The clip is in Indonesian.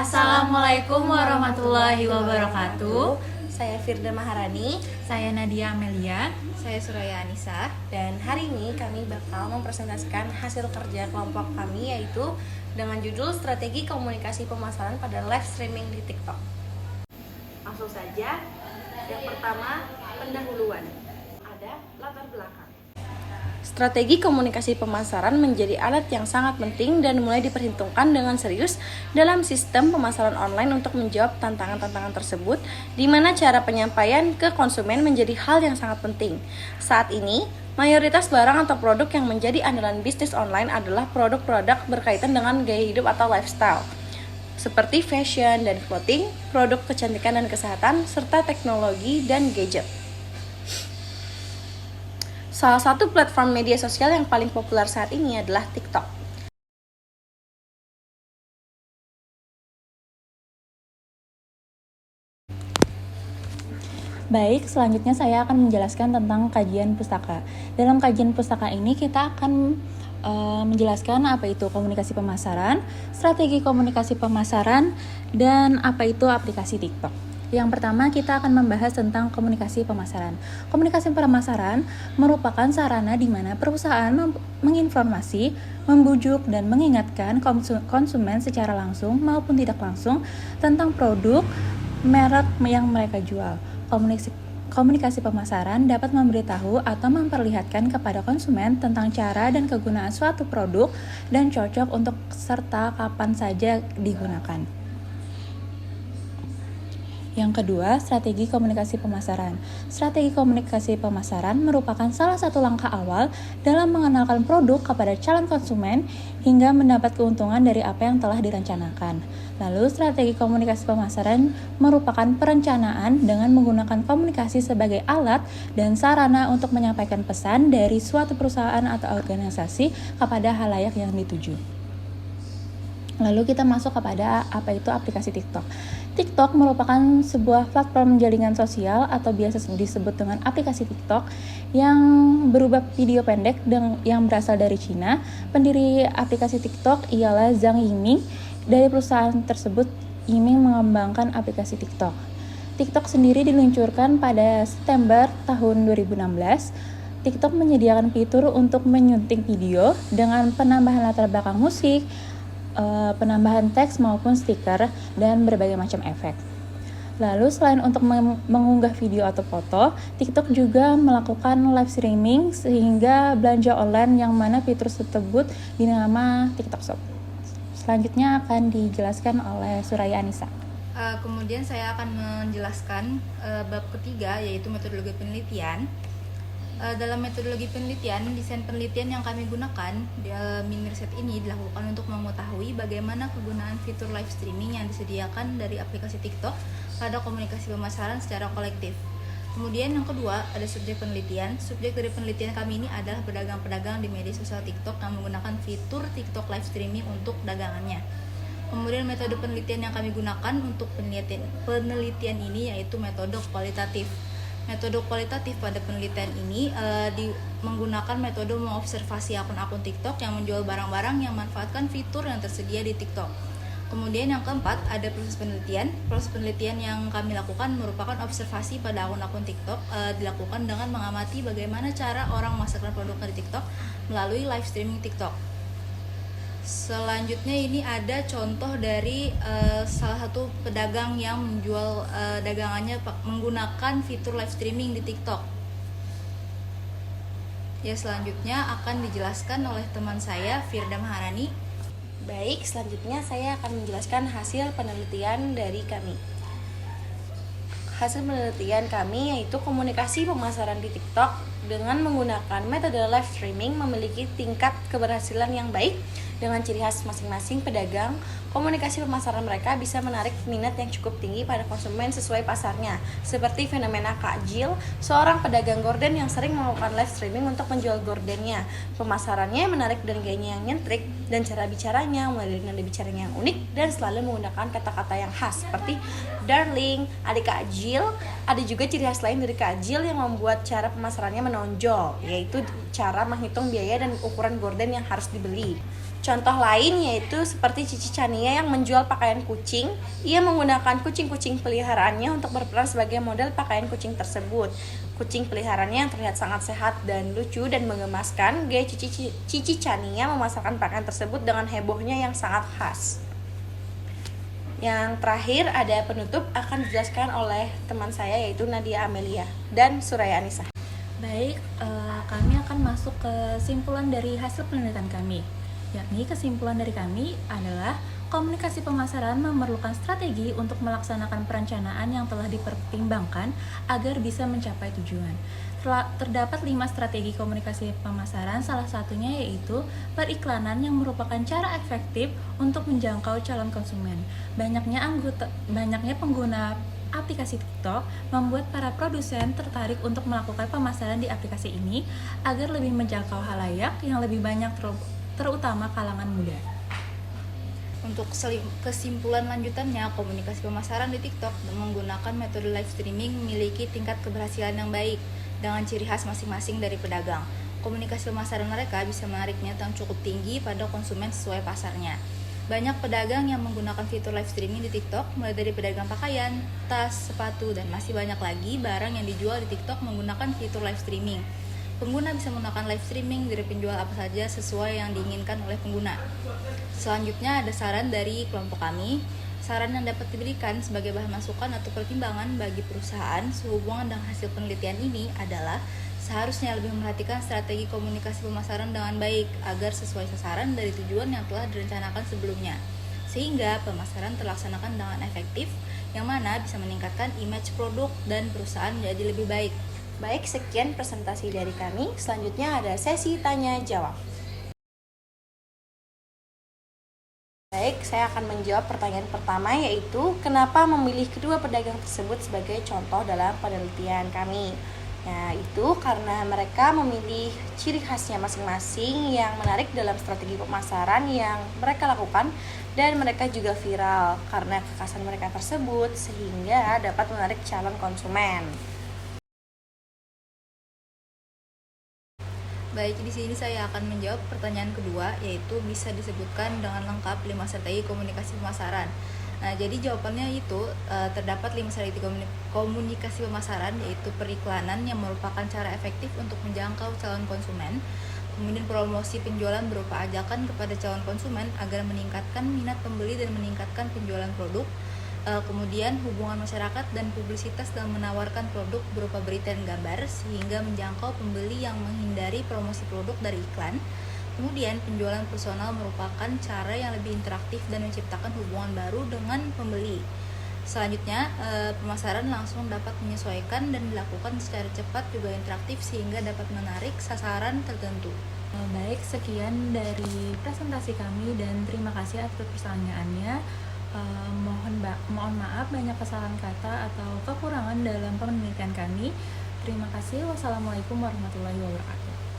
Assalamualaikum warahmatullahi wabarakatuh. Saya Firda Maharani. Saya Nadia Amelia. Saya Suraya Anissa. Dan hari ini kami bakal mempresentasikan hasil kerja kelompok kami, yaitu dengan judul Strategi Komunikasi Pemasaran pada Live Streaming di TikTok. Langsung saja. Yang pertama, pendahuluan. Ada latar belakang. Strategi komunikasi pemasaran menjadi alat yang sangat penting dan mulai diperhitungkan dengan serius dalam sistem pemasaran online untuk menjawab tantangan-tantangan tersebut, di mana cara penyampaian ke konsumen menjadi hal yang sangat penting. Saat ini, mayoritas barang atau produk yang menjadi andalan bisnis online adalah produk-produk berkaitan dengan gaya hidup atau lifestyle, seperti fashion dan clothing, produk kecantikan dan kesehatan, serta teknologi dan gadget. Salah satu platform media sosial yang paling populer saat ini adalah TikTok. Baik, selanjutnya saya akan menjelaskan tentang kajian pustaka. Dalam kajian pustaka ini kita akan menjelaskan apa itu komunikasi pemasaran, strategi komunikasi pemasaran, dan apa itu aplikasi TikTok. Yang pertama, kita akan membahas tentang komunikasi pemasaran. Komunikasi pemasaran merupakan sarana di mana perusahaan menginformasi, membujuk, dan mengingatkan konsumen secara langsung maupun tidak langsung tentang produk, merek yang mereka jual. Komunikasi pemasaran dapat memberitahu atau memperlihatkan kepada konsumen tentang cara dan kegunaan suatu produk dan cocok untuk serta kapan saja digunakan. Yang kedua, strategi komunikasi pemasaran. Strategi komunikasi pemasaran merupakan salah satu langkah awal dalam mengenalkan produk kepada calon konsumen hingga mendapat keuntungan dari apa yang telah direncanakan. Lalu, strategi komunikasi pemasaran merupakan perencanaan dengan menggunakan komunikasi sebagai alat dan sarana untuk menyampaikan pesan dari suatu perusahaan atau organisasi kepada halayak yang dituju. Lalu kita masuk kepada apa itu aplikasi TikTok. TikTok merupakan sebuah platform jaringan sosial atau biasa disebut dengan aplikasi TikTok yang berupa video pendek yang berasal dari Cina. Pendiri aplikasi TikTok ialah Zhang Yiming. Dari perusahaan tersebut, Yiming mengembangkan aplikasi TikTok. TikTok sendiri diluncurkan pada September tahun 2016. TikTok menyediakan fitur untuk menyunting video dengan penambahan latar belakang musik, penambahan teks maupun stiker, dan berbagai macam efek. Lalu selain untuk mengunggah video atau foto, TikTok juga melakukan live streaming sehingga belanja online yang mana fitur tersebut dinama TikTok Shop. Selanjutnya akan dijelaskan oleh Suraya Anissa. Kemudian saya akan menjelaskan bab ketiga, yaitu metodologi penelitian. Dalam metodologi penelitian, desain penelitian yang kami gunakan mini riset ini dilakukan untuk mengetahui bagaimana kegunaan fitur live streaming yang disediakan dari aplikasi TikTok pada komunikasi pemasaran secara kolektif. Kemudian yang kedua, ada subjek penelitian. Subjek dari penelitian kami ini adalah pedagang-pedagang di media sosial TikTok yang menggunakan fitur TikTok live streaming untuk dagangannya. Kemudian metode penelitian yang kami gunakan untuk penelitian ini yaitu metode kualitatif. Metode kualitatif pada penelitian ini menggunakan metode mengobservasi akun-akun TikTok yang menjual barang-barang yang memanfaatkan fitur yang tersedia di TikTok. Kemudian yang keempat, ada proses penelitian. Proses penelitian yang kami lakukan merupakan observasi pada akun-akun TikTok, dilakukan dengan mengamati bagaimana cara orang memasarkan produknya di TikTok melalui live streaming TikTok. Selanjutnya ini ada contoh dari salah satu pedagang yang menjual dagangannya menggunakan fitur live streaming di TikTok. Ya, selanjutnya akan dijelaskan oleh teman saya Firda Maharani. Baik, selanjutnya saya akan menjelaskan hasil penelitian dari kami. Hasil penelitian kami yaitu komunikasi pemasaran di TikTok dengan menggunakan metode live streaming memiliki tingkat keberhasilan yang baik. Dengan ciri khas masing-masing pedagang, komunikasi pemasaran mereka bisa menarik minat yang cukup tinggi pada konsumen sesuai pasarnya. Seperti fenomena Kak Jill, seorang pedagang gorden yang sering melakukan live streaming untuk menjual gordennya. Pemasarannya menarik dan gayanya yang nyentrik, dan cara bicaranya mulai dari nada bicaranya yang unik dan selalu menggunakan kata-kata yang khas seperti darling, adik Kak Jill. Ada juga ciri khas lain dari Kak Jill yang membuat cara pemasarannya menonjol, yaitu cara menghitung biaya dan ukuran gorden yang harus dibeli. Contoh lain yaitu seperti Cici Chania yang menjual pakaian kucing. Ia menggunakan kucing-kucing peliharaannya untuk berperan sebagai model pakaian kucing tersebut. Kucing peliharaannya yang terlihat sangat sehat dan lucu dan menggemaskan, gaya Cici Chania memasarkan pakaian tersebut dengan hebohnya yang sangat khas. Yang terakhir ada penutup akan dijelaskan oleh teman saya yaitu Nadia Amelia dan Suraya Anissa. Baik, kami akan masuk ke kesimpulan dari hasil penelitian kami. Yakni kesimpulan dari kami adalah komunikasi pemasaran memerlukan strategi untuk melaksanakan perencanaan yang telah dipertimbangkan agar bisa mencapai tujuan. Terdapat 5 strategi komunikasi pemasaran, salah satunya yaitu periklanan yang merupakan cara efektif untuk menjangkau calon konsumen. Banyaknya pengguna aplikasi TikTok membuat para produsen tertarik untuk melakukan pemasaran di aplikasi ini agar lebih menjangkau halayak yang lebih banyak, terutama kalangan muda. Untuk kesimpulan lanjutannya, komunikasi pemasaran di TikTok menggunakan metode live streaming memiliki tingkat keberhasilan yang baik dengan ciri khas masing-masing dari pedagang. Komunikasi pemasaran mereka bisa menarik minat yang cukup tinggi pada konsumen sesuai pasarnya. Banyak pedagang yang menggunakan fitur live streaming di TikTok, mulai dari pedagang pakaian, tas, sepatu, dan masih banyak lagi barang yang dijual di TikTok menggunakan fitur live streaming. Pengguna bisa menggunakan live streaming dari penjual apa saja sesuai yang diinginkan oleh pengguna. Selanjutnya ada saran dari kelompok kami. Saran yang dapat diberikan sebagai bahan masukan atau pertimbangan bagi perusahaan sehubungan dengan hasil penelitian ini adalah seharusnya lebih memperhatikan strategi komunikasi pemasaran dengan baik agar sesuai sasaran dari tujuan yang telah direncanakan sebelumnya, sehingga pemasaran terlaksanakan dengan efektif, yang mana bisa meningkatkan image produk dan perusahaan menjadi lebih baik. Baik, sekian presentasi dari kami. Selanjutnya ada sesi tanya-jawab. Baik, saya akan menjawab pertanyaan pertama yaitu kenapa memilih kedua pedagang tersebut sebagai contoh dalam penelitian kami. Nah, itu karena mereka memilih ciri khasnya masing-masing yang menarik dalam strategi pemasaran yang mereka lakukan, dan mereka juga viral karena kekhasan mereka tersebut sehingga dapat menarik calon konsumen. Baik, di sini saya akan menjawab pertanyaan kedua, yaitu bisa disebutkan dengan lengkap 5 strategi komunikasi pemasaran. Nah, jadi jawabannya itu terdapat 5 strategi komunikasi pemasaran, yaitu periklanan yang merupakan cara efektif untuk menjangkau calon konsumen. Kemudian promosi penjualan berupa ajakan kepada calon konsumen agar meningkatkan minat pembeli dan meningkatkan penjualan produk. Kemudian hubungan masyarakat dan publisitas dalam menawarkan produk berupa berita dan gambar sehingga menjangkau pembeli yang menghindari promosi produk dari iklan. Kemudian penjualan personal merupakan cara yang lebih interaktif dan menciptakan hubungan baru dengan pembeli. Selanjutnya, pemasaran langsung dapat menyesuaikan dan dilakukan secara cepat juga interaktif sehingga dapat menarik sasaran tertentu. Baik, sekian dari presentasi kami dan terima kasih atas pertanyaannya. Mohon maaf banyak kesalahan kata atau kekurangan dalam penelitian kami. Terima kasih. Wassalamualaikum warahmatullahi wabarakatuh.